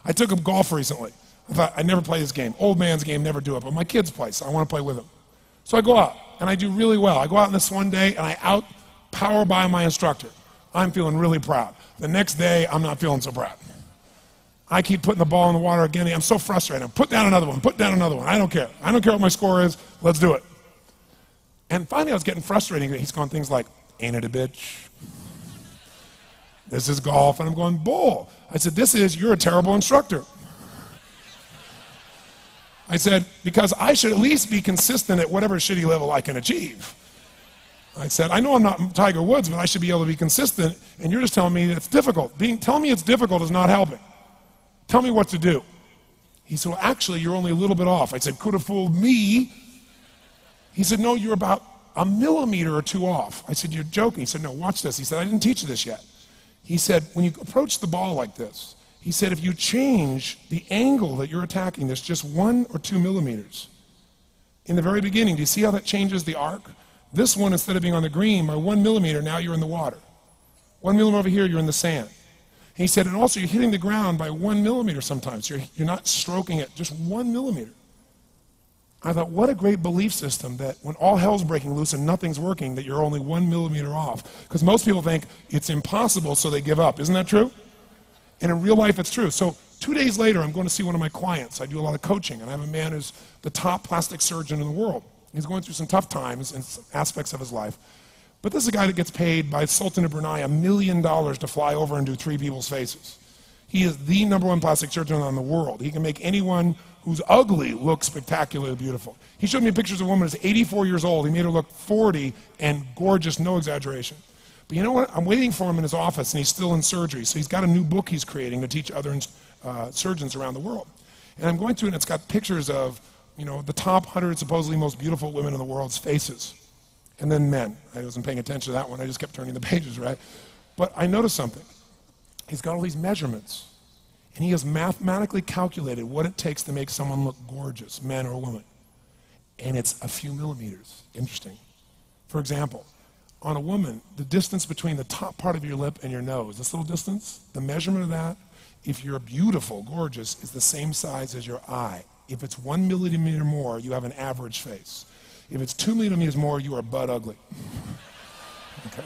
I took him golf recently. I thought, I'd never play this game. Old man's game, never do it, but my kids play, so I want to play with them. So I go out, and I do really well. I go out on this one day, and I out-power by my instructor. I'm feeling really proud. The next day, I'm not feeling so proud. I keep putting the ball in the water again. I'm so frustrated. Put down another one, put down another one. I don't care. I don't care what my score is. Let's do it. And finally, I was getting frustrated. He's going things like, ain't it a bitch? This is golf. And I'm going, bull. I said, you're a terrible instructor. I said, because I should at least be consistent at whatever shitty level I can achieve. I said, I know I'm not Tiger Woods, but I should be able to be consistent, and you're just telling me it's difficult. Telling me it's difficult is not helping. Tell me what to do. He said, well, actually, you're only a little bit off. I said, could have fooled me. He said, no, you're about a millimeter or two off. I said, you're joking. He said, no, watch this. He said, I didn't teach you this yet. He said, when you approach the ball like this, he said, if you change the angle that you're attacking this just 1 or 2 millimeters, in the very beginning, do you see how that changes the arc? This one, instead of being on the green, by 1 millimeter, now you're in the water. 1 millimeter over here, you're in the sand. He said, and also you're hitting the ground by 1 millimeter sometimes. You're not stroking it, just 1 millimeter. I thought, what a great belief system that when all hell's breaking loose and nothing's working, that you're only 1 millimeter off. Because most people think it's impossible, so they give up. Isn't that true? And in real life, it's true. So 2 days later, I'm going to see one of my clients. I do a lot of coaching, and I have a man who's the top plastic surgeon in the world. He's going through some tough times in aspects of his life. But this is a guy that gets paid by Sultan of Brunei $1 million to fly over and do 3 people's faces. He is the #1 plastic surgeon in the world. He can make anyone who's ugly look spectacularly beautiful. He showed me pictures of a woman who's 84 years old. He made her look 40 and gorgeous, no exaggeration. But you know what? I'm waiting for him in his office, and he's still in surgery. So he's got a new book he's creating to teach other surgeons around the world. And I'm going through it, and it's got pictures of, you know, the top 100 supposedly most beautiful women in the world's faces. And then men. I wasn't paying attention to that one. I just kept turning the pages, right? But I noticed something. He's got all these measurements. And he has mathematically calculated what it takes to make someone look gorgeous, man or woman. And it's a few millimeters. Interesting. For example, on a woman, the distance between the top part of your lip and your nose, this little distance, the measurement of that, if you're beautiful, gorgeous, is the same size as your eye. If it's 1 millimeter more, you have an average face. If it's 2 millimeters more, you are butt ugly. Okay.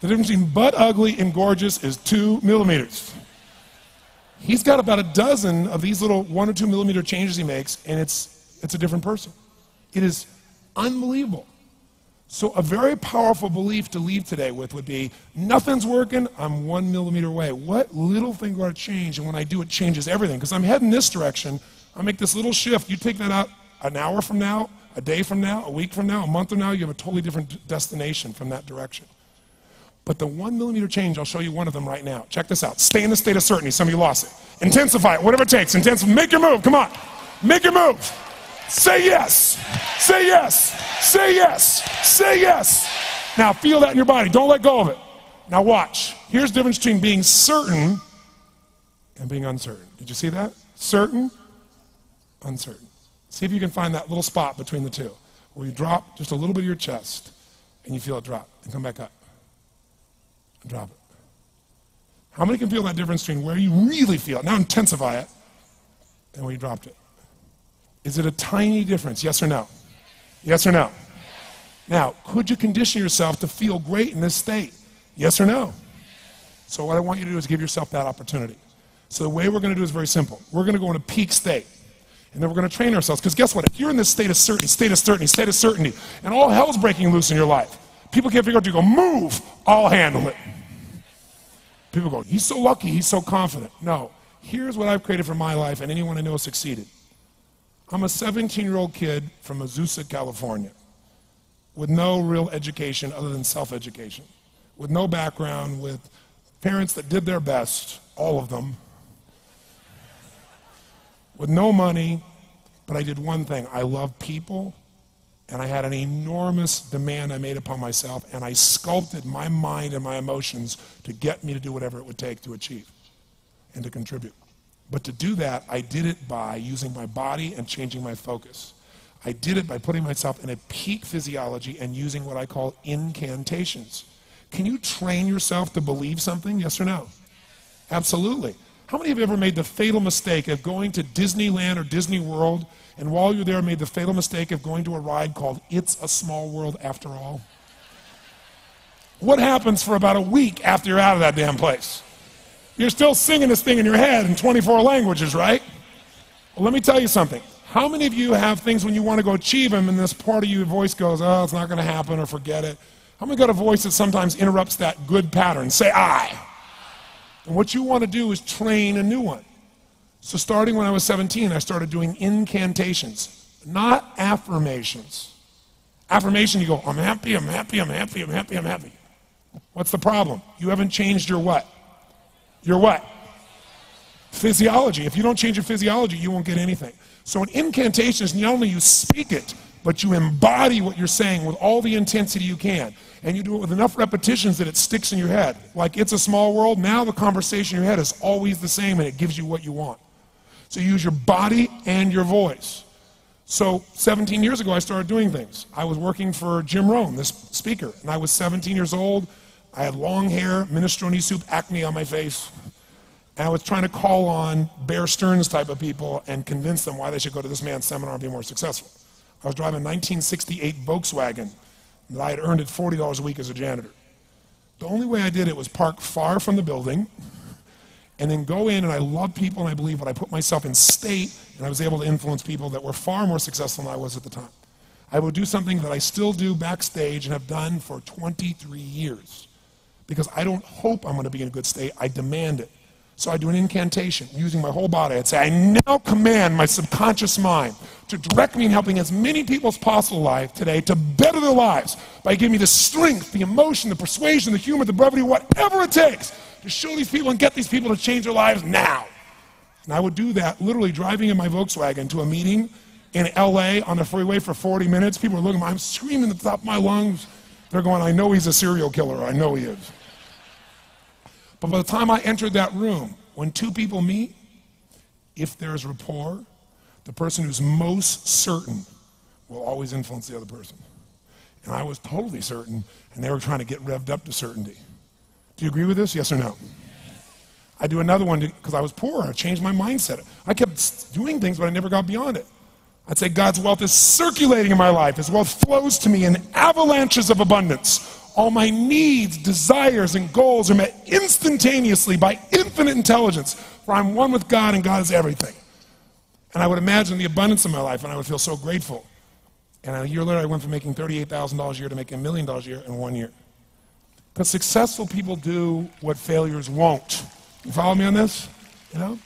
The difference between butt ugly and gorgeous is 2 millimeters. He's got about a dozen of these little 1 or 2 millimeter changes he makes, and it's a different person. It is unbelievable. So a very powerful belief to leave today with would be, nothing's working, I'm 1 millimeter away. What little thing do I change? And when I do, it changes everything. Because I'm heading this direction, I make this little shift. You take that out an hour from now, a day from now, a week from now, a month from now, you have a totally different destination from that direction. But the 1 millimeter change, I'll show you one of them right now. Check this out. Stay in the state of certainty. Some of you lost it. Intensify it, whatever it takes. Make your move. Come on. Make your move. Say yes. Say yes. Say yes. Say yes. Now feel that in your body. Don't let go of it. Now watch. Here's the difference between being certain and being uncertain. Did you see that? Certain, uncertain. See if you can find that little spot between the two, where you drop just a little bit of your chest, and you feel it drop, and come back up, and drop it. How many can feel that difference between where you really feel it, now intensify it, and where you dropped it? Is it a tiny difference, yes or no? Yes or no? Now, could you condition yourself to feel great in this state? Yes or no? So what I want you to do is give yourself that opportunity. So the way we're going to do is very simple. We're going to go in a peak state. And then we're going to train ourselves. Because guess what? If you're in this state of certainty, and all hell's breaking loose in your life, people can't figure out, you go, move, I'll handle it. People go, he's so lucky, he's so confident. No. Here's what I've created for my life, and anyone I know has succeeded. I'm a 17-year-old kid from Azusa, California, with no real education other than self-education, with no background, with parents that did their best, all of them, with no money, but I did one thing. I love people, and I had an enormous demand I made upon myself, and I sculpted my mind and my emotions to get me to do whatever it would take to achieve and to contribute. But to do that, I did it by using my body and changing my focus. I did it by putting myself in a peak physiology and using what I call incantations. Can you train yourself to believe something, yes or no? Absolutely. How many of you ever made the fatal mistake of going to Disneyland or Disney World, and while you're there made the fatal mistake of going to a ride called It's a Small World After All? What happens for about a week after you're out of that damn place? You're still singing this thing in your head in 24 languages, right? Well, let me tell you something. How many of you have things when you want to go achieve them and this part of your voice goes, oh, it's not going to happen, or forget it? How many got a voice that sometimes interrupts that good pattern? Say I. And what you want to do is train a new one. So starting when I was 17, I started doing incantations, not affirmations. Affirmation, you go, I'm happy, I'm happy, I'm happy, I'm happy, I'm happy. What's the problem? You haven't changed your what? Your what? Physiology. If you don't change your physiology, you won't get anything. So an incantation is not only you speak it, but you embody what you're saying with all the intensity you can. And you do it with enough repetitions that it sticks in your head. Like It's a Small World, now the conversation in your head is always the same and it gives you what you want. So you use your body and your voice. So 17 years ago, I started doing things. I was working for Jim Rohn, this speaker, and I was 17 years old. I had long hair, minestrone soup, acne on my face. And I was trying to call on Bear Stearns type of people and convince them why they should go to this man's seminar and be more successful. I was driving a 1968 Volkswagen that I had earned at $40 a week as a janitor. The only way I did it was park far from the building and then go in, and I love people and I believe, but I put myself in state and I was able to influence people that were far more successful than I was at the time. I would do something that I still do backstage and have done for 23 years because I don't hope I'm going to be in a good state, I demand it. So I do an incantation using my whole body. I'd say, I now command my subconscious mind to direct me in helping as many people as possible alive today to better their lives by giving me the strength, the emotion, the persuasion, the humor, the brevity, whatever it takes to show these people and get these people to change their lives now. And I would do that literally driving in my Volkswagen to a meeting in LA on the freeway for 40 minutes. People are looking at me, I'm screaming at the top of my lungs. They're going, I know he's a serial killer, I know he is. But by the time I entered that room, when two people meet, if there's rapport, the person who's most certain will always influence the other person. And I was totally certain, and they were trying to get revved up to certainty. Do you agree with this, yes or no? I do another one because I was poor. I changed my mindset. I kept doing things, but I never got beyond it. I'd say God's wealth is circulating in my life. His wealth flows to me in avalanches of abundance. All my needs, desires, and goals are met instantaneously by infinite intelligence, for I'm one with God and God is everything. And I would imagine the abundance of my life, and I would feel so grateful. And a year later, I went from making $38,000 a year to making $1 million a year in 1 year. Because successful people do what failures won't. You follow me on this? You know?